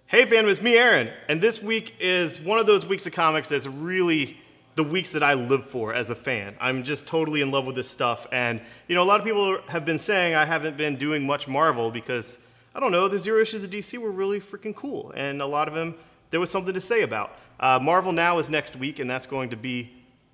Hey fandom, it's me, Aaron, and this week is one of those weeks of comics that's really the weeks that I live for as a fan. I'm just totally in love with this stuff, and a lot of people have been saying I haven't been doing much Marvel because, I don't know, the zero issues of DC were really freaking cool, and a lot of them there was something to say about. Marvel Now is next week, and that's going to be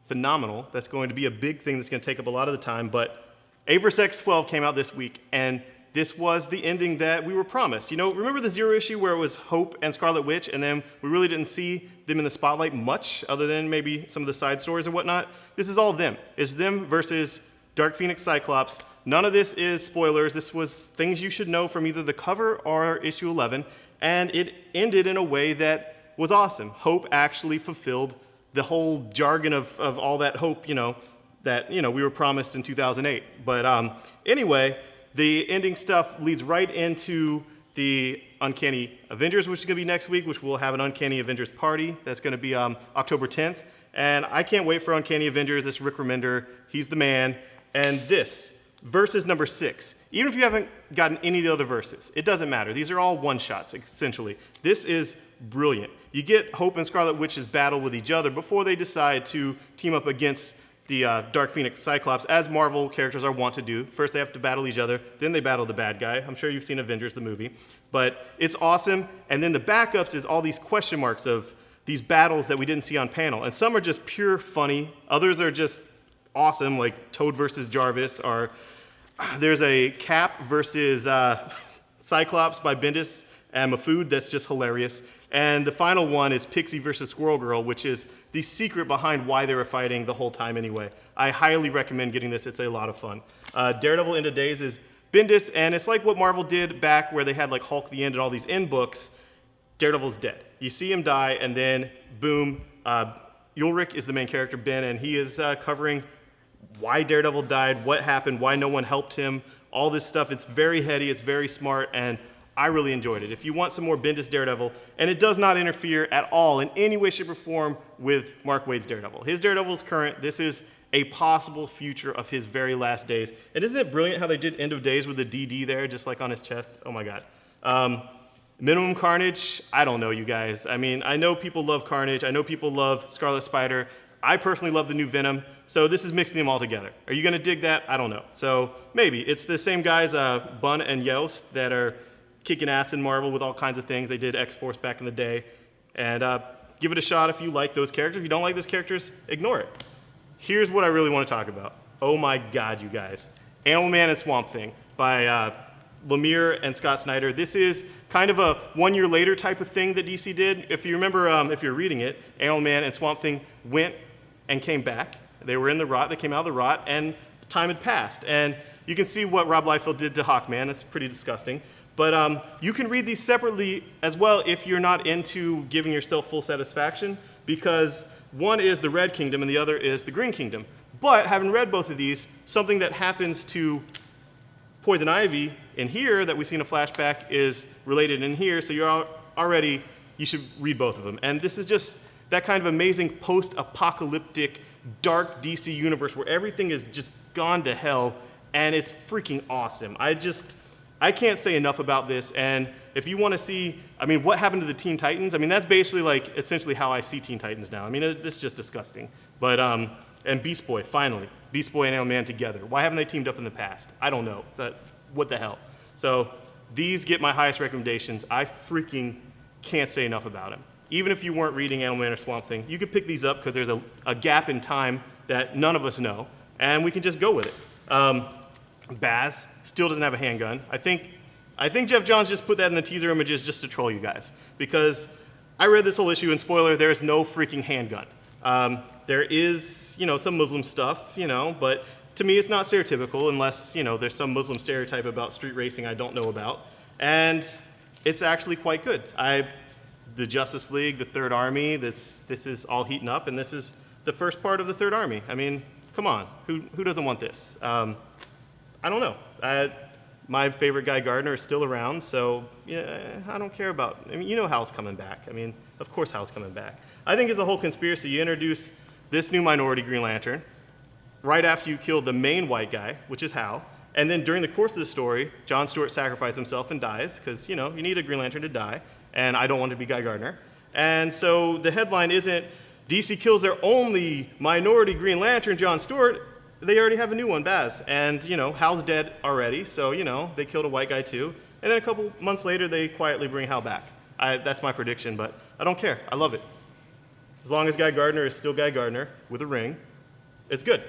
phenomenal. That's going to be a big thing that's going to take up a lot of the time, but A vs. X12 came out this week, and this was the ending that we were promised. Remember the zero issue where it was Hope and Scarlet Witch, and then we really didn't see them in the spotlight much, other than maybe some of the side stories or whatnot? This is all them. It's them versus Dark Phoenix Cyclops. None of this is spoilers. This was things you should know from either the cover or issue 11, and it ended in a way that was awesome. Hope actually fulfilled the whole jargon of all that hope, that we were promised in 2008. But anyway, the ending stuff leads right into the Uncanny Avengers, which is going to be next week, which we'll have an Uncanny Avengers party. That's going to be October 10th. And I can't wait for Uncanny Avengers. This Rick Remender, he's the man. And this, versus number 6. Even if you haven't gotten any of the other verses, it doesn't matter. These are all one-shots, essentially. This is brilliant. You get Hope and Scarlet Witch's battle with each other before they decide to team up against the Dark Phoenix Cyclops, as Marvel characters are wont to do. First they have to battle each other, then they battle the bad guy. I'm sure you've seen Avengers, the movie. But it's awesome, and then the backups is all these question marks of these battles that we didn't see on panel. And some are just pure funny, others are just awesome, like Toad versus Jarvis, or there's a Cap versus Cyclops by Bendis and Mafud that's just hilarious. And the final one is Pixie versus Squirrel Girl, which is the secret behind why they were fighting the whole time anyway. I highly recommend getting this. It's a lot of fun. Daredevil End of Days is Bendis, and it's like what Marvel did back where they had like Hulk the End and all these end books. Daredevil's dead. You see him die, and then boom, Ulrich is the main character, Ben, and he is covering why Daredevil died, what happened, why no one helped him, all this stuff. It's very heady, it's very smart, and I really enjoyed it. If you want some more Bendis Daredevil, and it does not interfere at all in any way, shape, or form with Mark Waid's Daredevil. His Daredevil is current. This is a possible future of his very last days. And isn't it brilliant how they did End of Days with the DD there, just like on his chest? Oh my God. Minimum Carnage, I don't know, you guys. I mean, I know people love Carnage. I know people love Scarlet Spider. I personally love the new Venom, so this is mixing them all together. Are you gonna dig that? I don't know. So maybe. It's the same guys, Bun and Yost, that are kicking ass in Marvel with all kinds of things. They did X-Force back in the day. And give it a shot if you like those characters. If you don't like those characters, ignore it. Here's what I really want to talk about. Oh my God, you guys. Animal Man and Swamp Thing by Lemire and Scott Snyder. This is kind of a 1 year later type of thing that DC did. If you remember, if you're reading it, Animal Man and Swamp Thing went and came back. They were in the rot, they came out of the rot, and time had passed. And you can see what Rob Liefeld did to Hawkman. It's pretty disgusting. But you can read these separately as well if you're not into giving yourself full satisfaction, because one is the Red Kingdom and the other is the Green Kingdom. But having read both of these, something that happens to Poison Ivy in here that we see in a flashback is related in here, so you should read both of them. And this is just that kind of amazing post-apocalyptic dark DC universe where everything is just gone to hell, and it's freaking awesome. I can't say enough about this, and if you want to see, what happened to the Teen Titans, that's basically like essentially how I see Teen Titans now. It's just disgusting. But, and Beast Boy, finally. Beast Boy and Animal Man together. Why haven't they teamed up in the past? I don't know. What the hell? So these get my highest recommendations. I freaking can't say enough about them. Even if you weren't reading Animal Man or Swamp Thing, you could pick these up because there's a gap in time that none of us know, and we can just go with it. Baz still doesn't have a handgun. I think Jeff Johns just put that in the teaser images just to troll you guys, because I read this whole issue, and spoiler, there is no freaking handgun. There is, some Muslim stuff, but to me it's not stereotypical unless, there's some Muslim stereotype about street racing I don't know about, and it's actually quite good. The Justice League, the Third Army, this is all heating up, and this is the first part of the Third Army. Come on, who doesn't want this? I don't know. My favorite Guy Gardner is still around, so I don't care about. Hal's coming back. Of course Hal's coming back. I think it's a whole conspiracy. You introduce this new minority Green Lantern right after you kill the main white guy, which is Hal, and then during the course of the story, John Stewart sacrifices himself and dies because you need a Green Lantern to die, and I don't want to be Guy Gardner. And so the headline isn't DC kills their only minority Green Lantern, John Stewart. They already have a new one, Baz. And, Hal's dead already, so, they killed a white guy too. And then a couple months later, they quietly bring Hal back. That's my prediction, but I don't care. I love it. As long as Guy Gardner is still Guy Gardner with a ring, it's good.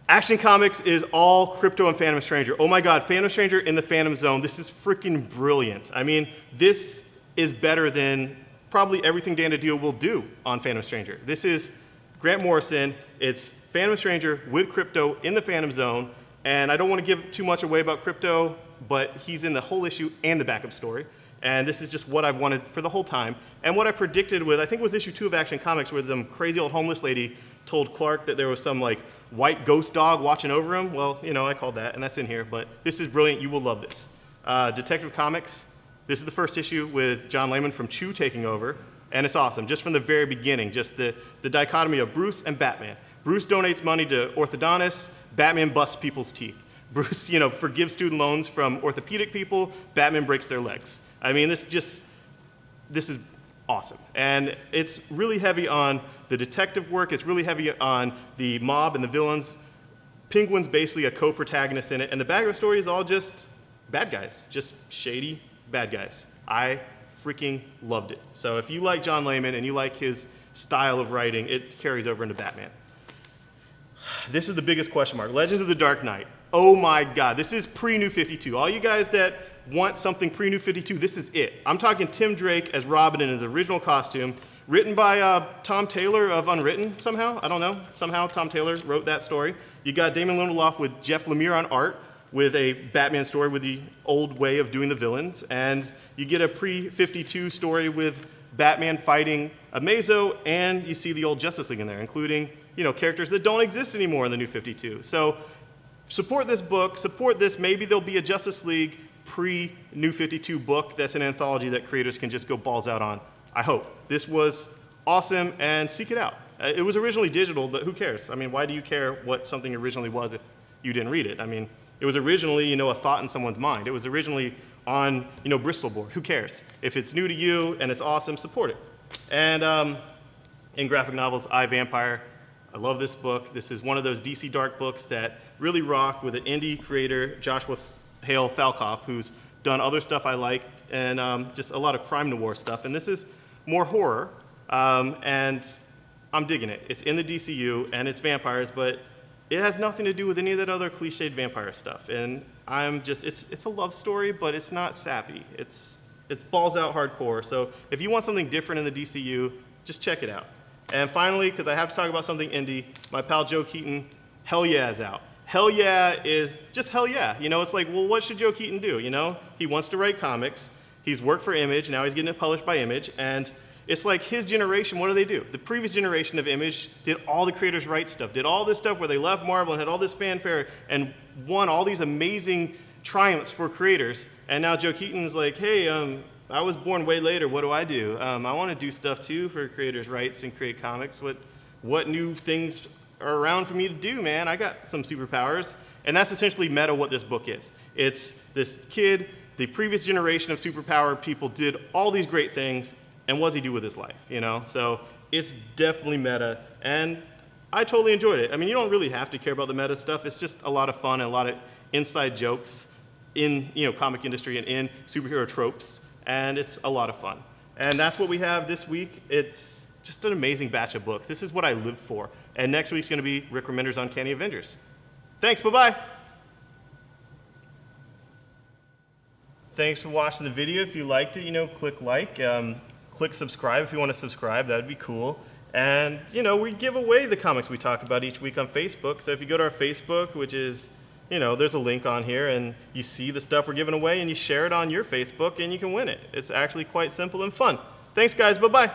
Action Comics is all Crypto and Phantom Stranger. Oh my God, Phantom Stranger in the Phantom Zone. This is freaking brilliant. I mean, this is better than probably everything Dan DiDio will do on Phantom Stranger. This is Grant Morrison. It's Phantom Stranger with Crypto in the Phantom Zone. And I don't want to give too much away about Crypto, but he's in the whole issue and the backup story. And this is just what I've wanted for the whole time. And what I predicted with, I think it was issue 2 of Action Comics, where some crazy old homeless lady told Clark that there was some like white ghost dog watching over him. Well, I called that, and that's in here. But this is brilliant. You will love this. Detective Comics. This is the first issue with John Layman from Chew taking over. And it's awesome, just from the very beginning, just the dichotomy of Bruce and Batman. Bruce donates money to orthodontists. Batman busts people's teeth. Bruce, forgives student loans from orthopedic people. Batman breaks their legs. I mean, this is awesome. And it's really heavy on the detective work. It's really heavy on the mob and the villains. Penguin's basically a co-protagonist in it. And the background story is all just bad guys, just shady bad guys. I freaking loved it. So if you like John Layman and you like his style of writing, it carries over into Batman. This is the biggest question mark. Legends of the Dark Knight. Oh my God, this is pre-New 52. All you guys that want something pre-New 52, this is it. I'm talking Tim Drake as Robin in his original costume, written by Tom Taylor of Unwritten somehow. I don't know. Somehow Tom Taylor wrote that story. You got Damon Lindelof with Jeff Lemire on art with a Batman story with the old way of doing the villains. And you get a pre-52 story with Batman fighting Amazo, and you see the old Justice League in there, including characters that don't exist anymore in the New 52. So support this book, support this. Maybe there'll be a Justice League pre-New 52 book that's an anthology that creators can just go balls out on. I hope. This was awesome, and seek it out. It was originally digital, but who cares? I mean, why do you care what something originally was if you didn't read it? I mean, it was originally, a thought in someone's mind. It was originally on, Bristol board. Who cares? If it's new to you and it's awesome, support it. And in graphic novels, I, Vampire. I love this book. This is one of those DC Dark books that really rock with an indie creator, Joshua Hale Falcoff, who's done other stuff I liked, and just a lot of crime noir stuff. And this is more horror, and I'm digging it. It's in the DCU, and it's vampires, but it has nothing to do with any of that other cliched vampire stuff. And it's a love story, but it's not sappy. It's balls out hardcore. So if you want something different in the DCU, just check it out. And finally, because I have to talk about something indie, my pal Joe Keatinge, Hell Yeah is out. Hell Yeah is just hell yeah. It's like, well, what should Joe Keatinge do? He wants to write comics. He's worked for Image. Now he's getting it published by Image. And it's like his generation, what do? The previous generation of Image did all the creators' rights stuff, did all this stuff where they left Marvel and had all this fanfare and won all these amazing triumphs for creators. And now Joe Keatinge's like, hey, I was born way later. What do? I want to do stuff too for creators' rights and create comics. What new things are around for me to do, man? I got some superpowers. And that's essentially meta what this book is. It's this kid, the previous generation of superpowered people did all these great things, and what does he do with his life, So it's definitely meta, and I totally enjoyed it. I mean, you don't really have to care about the meta stuff. It's just a lot of fun and a lot of inside jokes in, comic industry and in superhero tropes, and it's a lot of fun. And that's what we have this week. It's just an amazing batch of books. This is what I live for. And next week's going to be Rick Remender's Uncanny Avengers. Thanks, bye-bye. Thanks for watching the video. If you liked it, click like. Click subscribe if you want to subscribe. That would be cool. And, we give away the comics we talk about each week on Facebook. So if you go to our Facebook, which is, there's a link on here, and you see the stuff we're giving away, and you share it on your Facebook, and you can win it. It's actually quite simple and fun. Thanks, guys. Bye-bye.